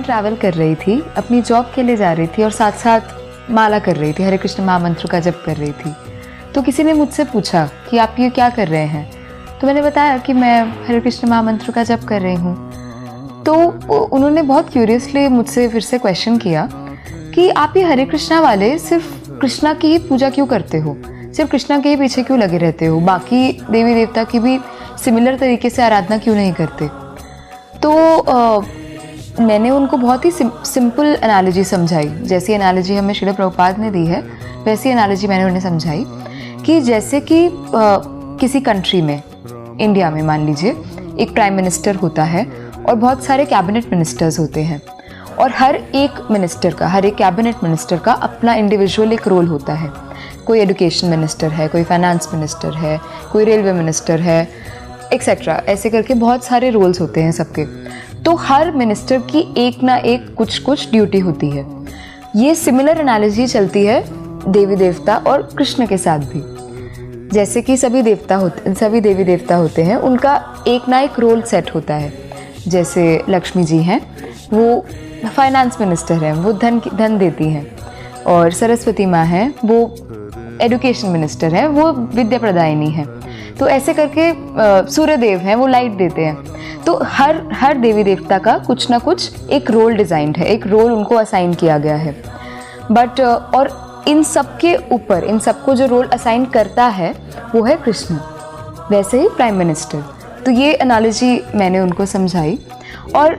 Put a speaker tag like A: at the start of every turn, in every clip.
A: में ट्रैवल कर रही थी, अपनी जॉब के लिए जा रही थी और साथ साथ माला कर रही थी, हरे कृष्ण महामंत्र का जप कर रही थी। तो किसी ने मुझसे पूछा कि आप ये क्या कर रहे हैं, तो मैंने बताया कि मैं हरे कृष्ण महामंत्र का जप कर रही हूँ। तो उन्होंने बहुत क्यूरियसली मुझसे फिर से क्वेश्चन किया कि आप ये हरे कृष्णा वाले सिर्फ कृष्णा की ही पूजा क्यों करते हो, सिर्फ कृष्णा के ही पीछे क्यों लगे रहते हो, बाकी देवी देवता की भी सिमिलर तरीके से आराधना क्यों नहीं करते। तो मैंने उनको बहुत ही सिंपल एनालॉजी समझाई, जैसी एनालॉजी हमें श्रील प्रभुपाद ने दी है वैसी एनालॉजी मैंने उन्हें समझाई कि जैसे कि किसी कंट्री में, इंडिया में मान लीजिए एक प्राइम मिनिस्टर होता है और बहुत सारे कैबिनेट मिनिस्टर्स होते हैं, और हर एक कैबिनेट मिनिस्टर का अपना इंडिविजुअल एक रोल होता है। कोई एजुकेशन मिनिस्टर है, कोई फाइनेंस मिनिस्टर है, कोई रेलवे मिनिस्टर है, एक्सेट्रा, ऐसे करके बहुत सारे रोल्स होते हैं सबके। तो हर मिनिस्टर की एक ना एक कुछ ड्यूटी होती है। ये सिमिलर एनालॉजी चलती है देवी देवता और कृष्ण के साथ भी। जैसे कि सभी देवी देवता होते हैं, उनका एक ना एक रोल सेट होता है। जैसे लक्ष्मी जी हैं, वो फाइनेंस मिनिस्टर हैं, वो धन देती हैं, और सरस्वती माँ हैं, वो एजुकेशन मिनिस्टर हैं, वो विद्या प्रदायिनी हैं। तो ऐसे करके सूर्यदेव हैं, वो लाइट देते हैं। तो हर देवी देवता का कुछ ना कुछ एक रोल डिज़ाइंड है, एक रोल उनको असाइन किया गया है। बट और इन सब के ऊपर, इन सबको जो रोल असाइन करता है वो है कृष्ण, वैसे ही प्राइम मिनिस्टर। तो ये एनालॉजी मैंने उनको समझाई। और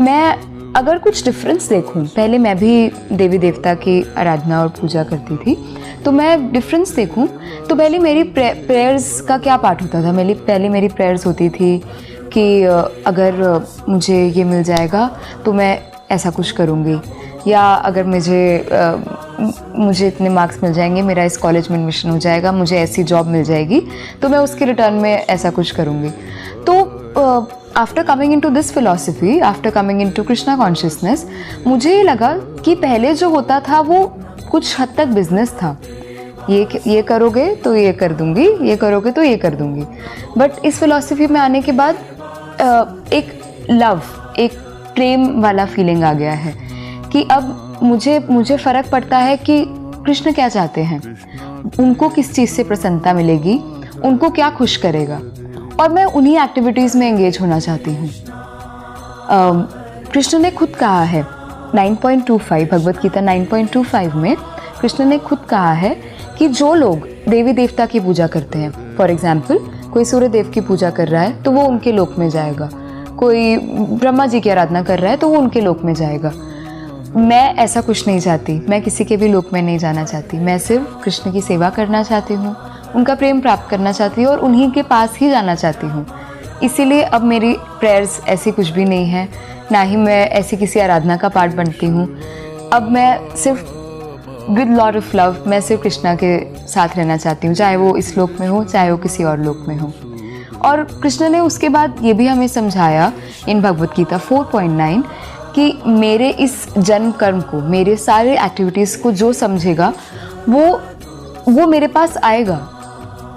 A: मैं अगर कुछ डिफरेंस देखूं, पहले मैं भी देवी देवता की आराधना और पूजा करती थी, तो मैं डिफरेंस देखूं तो पहले मेरी प्रेयर्स का क्या पार्ट होता था। पहले मेरी प्रेयर्स होती थी कि अगर मुझे ये मिल जाएगा तो मैं ऐसा कुछ करूँगी, या अगर मुझे इतने मार्क्स मिल जाएंगे, मेरा इस कॉलेज में एडमिशन हो जाएगा, मुझे ऐसी जॉब मिल जाएगी, तो मैं उसके रिटर्न में ऐसा कुछ करूँगी। तो after coming into this philosophy, after coming into Krishna consciousness, मुझे ये लगा कि पहले जो होता था वो कुछ हद तक बिजनेस था। ये करोगे तो ये कर दूंगी, ये करोगे तो ये कर दूंगी। बट इस फिलॉसफी में आने के बाद एक प्रेम वाला फीलिंग आ गया है कि अब मुझे फ़र्क पड़ता है कि कृष्ण क्या चाहते हैं, उनको किस चीज़ से प्रसन्नता मिलेगी, उनको क्या खुश करेगा, और मैं उन्हीं एक्टिविटीज़ में एंगेज होना चाहती हूँ। कृष्ण ने खुद कहा है 9.25 भगवत गीता 9.25 में कृष्ण ने खुद कहा है कि जो लोग देवी देवता की पूजा करते हैं, फॉर एग्जाम्पल कोई सूर्य देव की पूजा कर रहा है तो वो उनके लोक में जाएगा, कोई ब्रह्मा जी की आराधना कर रहा है तो वो उनके लोक में जाएगा। मैं ऐसा कुछ नहीं चाहती, मैं किसी के भी लोक में नहीं जाना चाहती। मैं सिर्फ कृष्ण की सेवा करना चाहती हूँ, उनका प्रेम प्राप्त करना चाहती हूँ और उन्हीं के पास ही जाना चाहती हूँ। इसीलिए अब मेरी प्रेयर्स ऐसी कुछ भी नहीं है, ना ही मैं ऐसी किसी आराधना का पार्ट बनती हूँ। अब मैं सिर्फ विद लॉट ऑफ लव, मैं सिर्फ कृष्णा के साथ रहना चाहती हूँ, चाहे वो इस लोक में हो, चाहे वो किसी और लोक में हो। और कृष्ण ने उसके बाद ये भी हमें समझाया इन भगवत गीता 4.9 कि मेरे इस जन्म कर्म को, मेरे सारे एक्टिविटीज़ को जो समझेगा वो मेरे पास आएगा,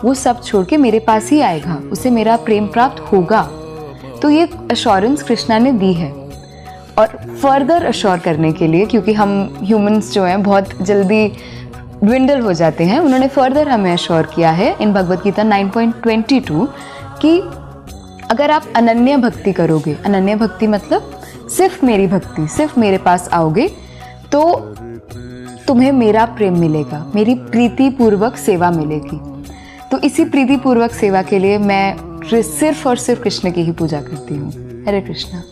A: वो सब छोड़ के मेरे पास ही आएगा, उसे मेरा प्रेम प्राप्त होगा। तो ये अश्योरेंस कृष्णा ने दी है। और फर्दर अश्योर करने के लिए, क्योंकि हम ह्यूमंस जो हैं बहुत जल्दी ड्विंडल हो जाते हैं, उन्होंने फर्दर हमें अश्योर किया है इन भगवत गीता 9.22 कि अगर आप अनन्य भक्ति करोगे, अनन्य भक्ति मतलब सिर्फ मेरी भक्ति, सिर्फ मेरे पास आओगे, तो तुम्हें मेरा प्रेम मिलेगा, मेरी प्रीतिपूर्वक सेवा मिलेगी। तो इसी प्रीतिपूर्वक सेवा के लिए मैं सिर्फ और सिर्फ कृष्ण की ही पूजा करती हूँ। हरे कृष्णा।